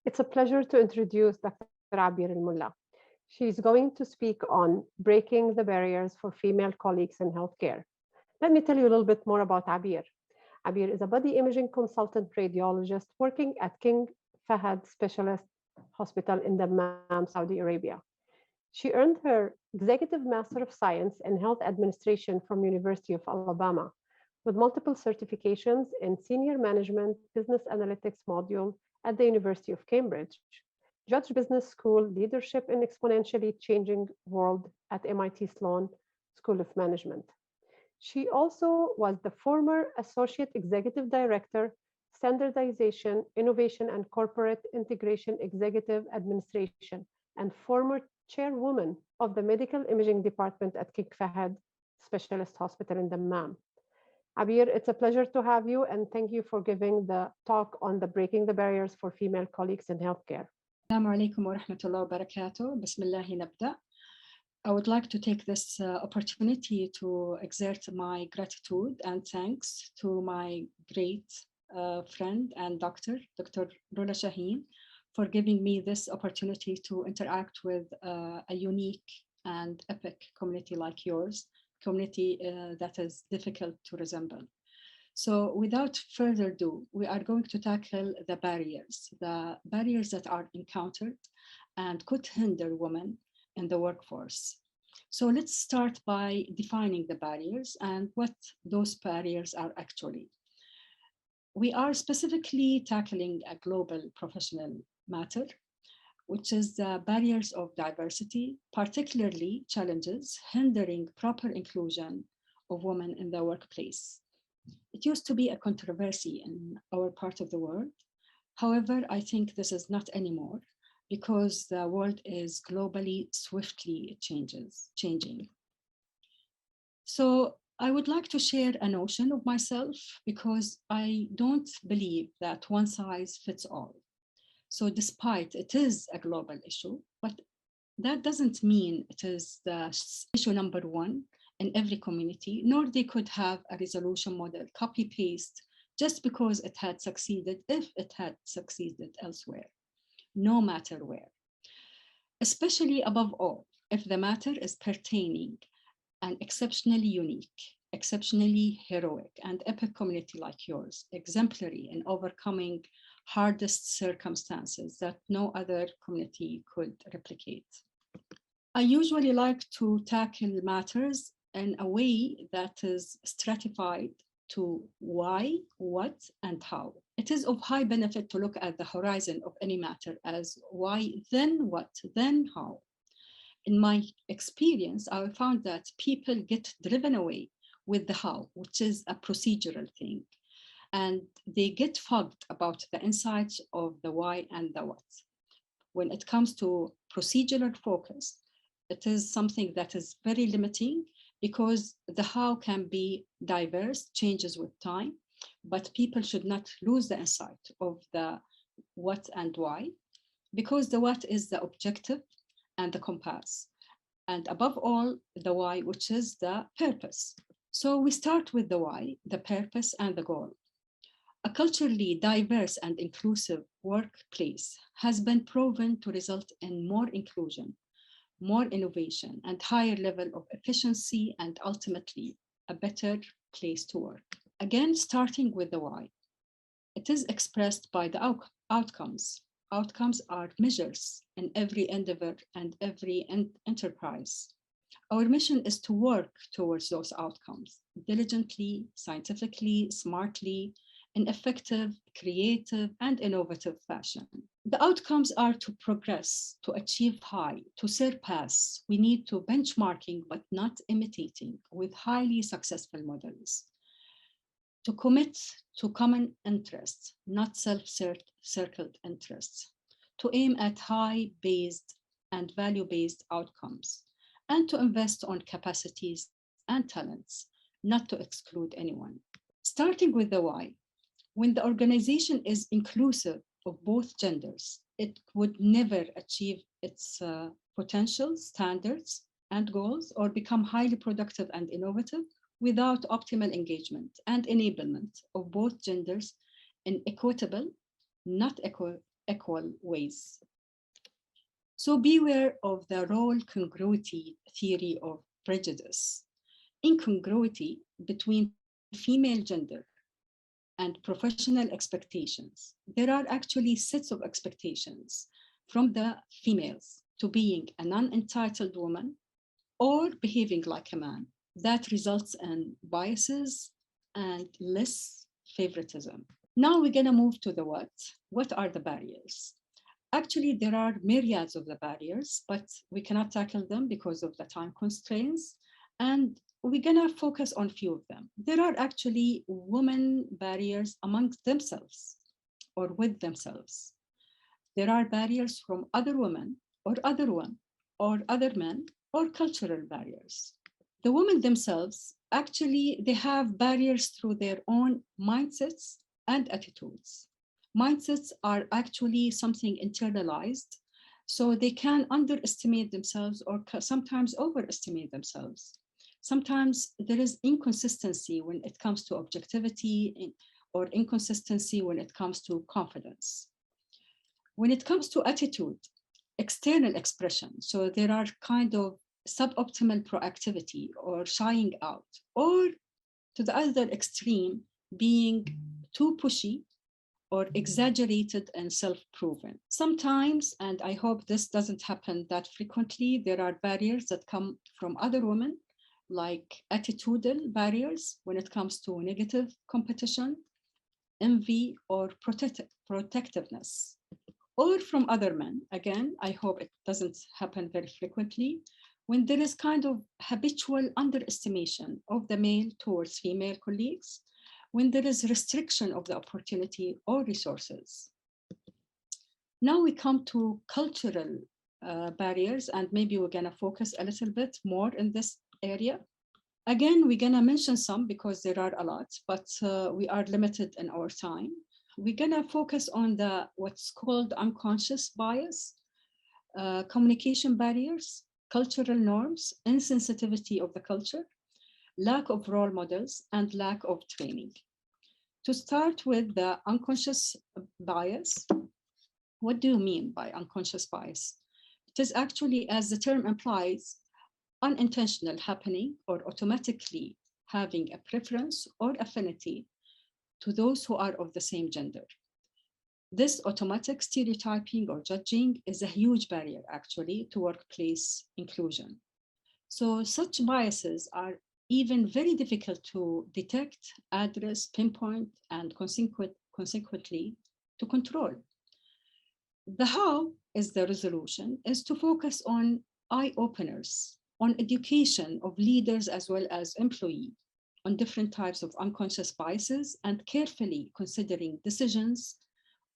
It's a pleasure to introduce Dr. Abeer Al Mulla. She is going to speak on breaking the barriers for female colleagues in healthcare. Let me tell you a little bit more about Abeer. Abeer is a body imaging consultant radiologist working at King Fahad Specialist Hospital-Dammam, Saudi Arabia. She earned her Executive Master of Science in Health Administration from University of Alabama, with multiple certifications in Senior Management Business Analytics module at the University of Cambridge, Judge Business School Leadership in Exponentially Changing World at MIT Sloan School of Management. She also was the former Associate Executive Director, Standardization, Innovation and Corporate Integration Executive Administration, and former chairwoman of the Medical Imaging Department at King Fahad Specialist Hospital in Dammam. Abeer, it's a pleasure to have you, and thank you for giving the talk on the breaking the barriers for female colleagues in healthcare. Assalamu alaikum wa rahmatullahi wa barakatuh. Bismillahi nabda. I would like to take this opportunity to exert my gratitude and thanks to my great friend and Dr. Shaheen, for giving me this opportunity to interact with a unique and epic community like yours, community that is difficult to resemble. So without further ado, we are going to tackle the barriers that are encountered and could hinder women in the workforce. So let's start by defining the barriers and what those barriers are actually. We are specifically tackling a global professional matter, which is the barriers of diversity, particularly challenges hindering proper inclusion of women in the workplace. It used to be a controversy in our part of the world. However, I think this is not anymore because the world is globally swiftly changing. So I would like to share a notion of myself because I don't believe that one size fits all. So despite it is a global issue, but that doesn't mean it is the issue number one in every community, nor they could have a resolution model, copy paste, just because it had succeeded, if it had succeeded elsewhere, no matter where. Especially above all, if the matter is pertaining an exceptionally unique, exceptionally heroic and epic community like yours, exemplary in overcoming hardest circumstances that no other community could replicate. I usually like to tackle matters in a way that is stratified to why, what, and how. It is of high benefit to look at the horizon of any matter as why, then what, then how. In my experience, I found that people get driven away with the how, which is a procedural thing. And they get fogged about the insights of the why and the what. When it comes to procedural focus, it is something that is very limiting because the how can be diverse, changes with time, but people should not lose the insight of the what and why, because the what is the objective and the compass. And above all, the why, which is the purpose. So we start with the why, the purpose, and the goal. A culturally diverse and inclusive workplace has been proven to result in more inclusion, more innovation, and higher level of efficiency, and ultimately a better place to work. Again, starting with the why. It is expressed by the outcomes. Outcomes are measures in every endeavor and every enterprise. Our mission is to work towards those outcomes diligently, scientifically, smartly, in effective, creative, and innovative fashion. The outcomes are to progress, to achieve high, to surpass. We need to benchmarking, but not imitating, with highly successful models. To commit to common interests, not self-circled interests. To aim at high-based and value-based outcomes, and to invest on capacities and talents, not to exclude anyone. Starting with the why. When the organization is inclusive of both genders, it would never achieve its potential standards and goals or become highly productive and innovative without optimal engagement and enablement of both genders in equitable, not equal ways. So beware of the role congruity theory of prejudice. Incongruity between female gender and professional expectations. There are actually sets of expectations from the females to being a non-entitled woman or behaving like a man. That results in biases and less favoritism. Now we're going to move to the what. What are the barriers? Actually, there are myriads of the barriers, but we cannot tackle them because of the time constraints. And we're going to focus on a few of them. There are actually women barriers amongst themselves or with themselves. There are barriers from other women or other men or cultural barriers. The women themselves, actually, they have barriers through their own mindsets and attitudes. Mindsets are actually something internalized, so they can underestimate themselves or sometimes overestimate themselves. Sometimes there is inconsistency when it comes to objectivity or inconsistency when it comes to confidence. When it comes to attitude, external expression, so there are kind of suboptimal proactivity or shying out, or to the other extreme, being too pushy or exaggerated and self-proven. Sometimes, and I hope this doesn't happen that frequently, there are barriers that come from other women, like attitudinal barriers when it comes to negative competition, envy, or protectiveness. Or from other men, again, I hope it doesn't happen very frequently, when there is kind of habitual underestimation of the male towards female colleagues, when there is restriction of the opportunity or resources. Now we come to cultural barriers, and maybe we're gonna focus a little bit more in this area. Again, we're gonna mention some because there are a lot, but we are limited in our time. We're gonna focus on the what's called unconscious bias, communication barriers, cultural norms, insensitivity of the culture, lack of role models, and lack of training. To start with the unconscious bias, what do you mean by unconscious bias? It is actually, as the term implies, unintentional happening or automatically having a preference or affinity to those who are of the same gender. This automatic stereotyping or judging is a huge barrier actually to workplace inclusion. So such biases are even very difficult to detect, address, pinpoint, and consequently to control. The how is the resolution is to focus on eye-openers, on education of leaders as well as employees, on different types of unconscious biases, and carefully considering decisions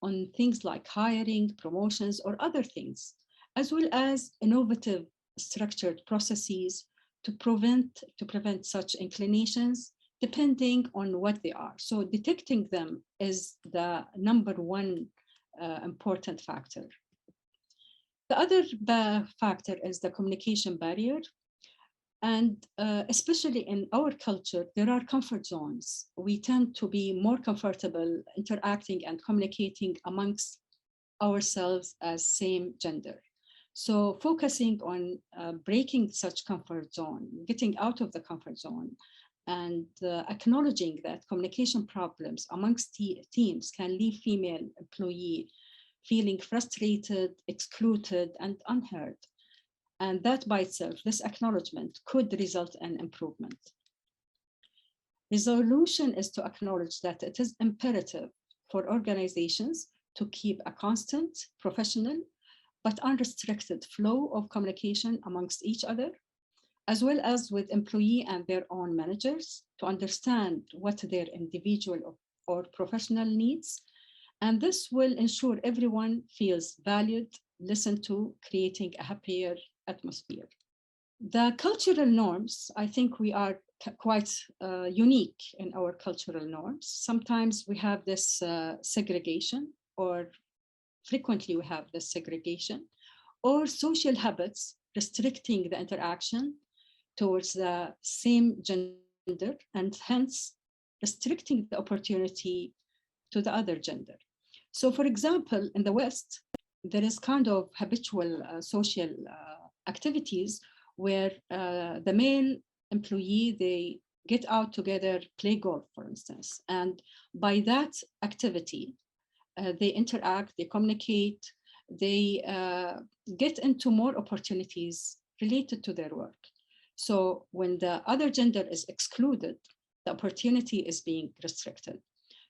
on things like hiring, promotions, or other things, as well as innovative structured processes to prevent such inclinations, depending on what they are. So detecting them is the number one important factor. The other factor is the communication barrier. And especially in our culture, there are comfort zones. We tend to be more comfortable interacting and communicating amongst ourselves as same gender. So focusing on breaking such comfort zone, getting out of the comfort zone, and acknowledging that communication problems amongst teams can leave female employee feeling frustrated, excluded, and unheard. And that by itself, this acknowledgement could result in improvement. Resolution is to acknowledge that it is imperative for organizations to keep a constant, professional, but unrestricted flow of communication amongst each other, as well as with employee and their own managers to understand what their individual or professional needs. And this will ensure everyone feels valued, listened to, creating a happier atmosphere. The cultural norms, I think we are quite unique in our cultural norms. Sometimes we have this segregation, or frequently we have this segregation, or social habits restricting the interaction towards the same gender and hence restricting the opportunity to the other gender. So for example, in the West, there is kind of habitual social activities where the male employee, they get out together, play golf, for instance. And by that activity, they interact, they communicate, they get into more opportunities related to their work. So when the other gender is excluded, the opportunity is being restricted.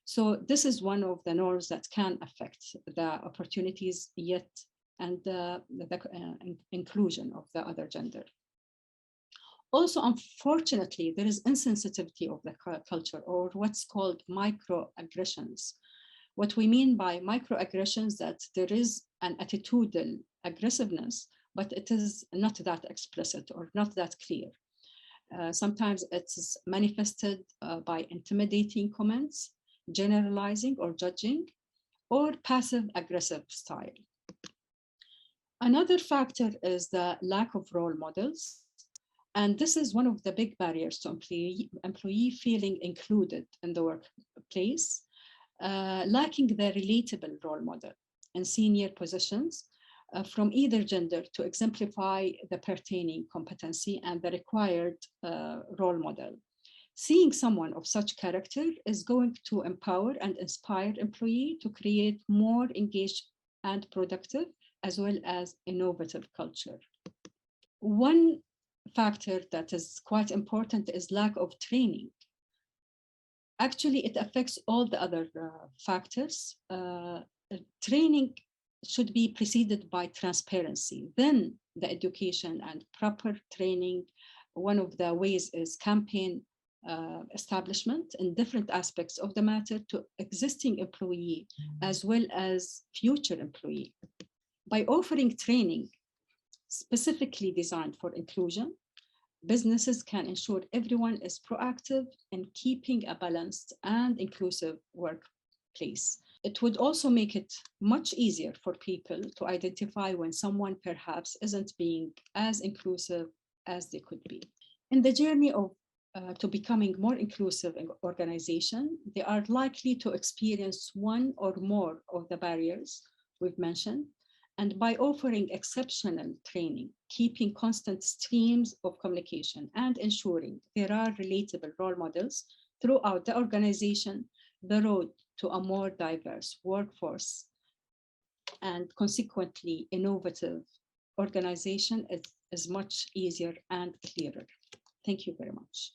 So this is one of the norms that can affect the opportunities yet and the inclusion of the other gender. Also, unfortunately, there is insensitivity of the culture, or what's called microaggressions. What we mean by microaggressions, that there is an attitudinal aggressiveness, but it is not that explicit or not that clear. Sometimes it's manifested by intimidating comments, generalizing or judging, or passive aggressive style. Another factor is the lack of role models. And this is one of the big barriers to employee feeling included in the workplace, lacking the relatable role model in senior positions from either gender to exemplify the pertaining competency and the required role model. Seeing someone of such character is going to empower and inspire employee to create more engaged and productive, as well as innovative culture. One factor that is quite important is lack of training. Actually, it affects all the other factors. Training should be preceded by transparency, then the education and proper training. One of the ways is campaign establishment in different aspects of the matter to existing employee as well as future employee. By offering training specifically designed for inclusion, businesses can ensure everyone is proactive in keeping a balanced and inclusive workplace. It would also make it much easier for people to identify when someone perhaps isn't being as inclusive as they could be. In the journey of to becoming more inclusive in organization, they are likely to experience one or more of the barriers we've mentioned. And by offering exceptional training, keeping constant streams of communication, and ensuring there are relatable role models throughout the organization, the road to a more diverse workforce and consequently innovative organization is much easier and clearer. Thank you very much.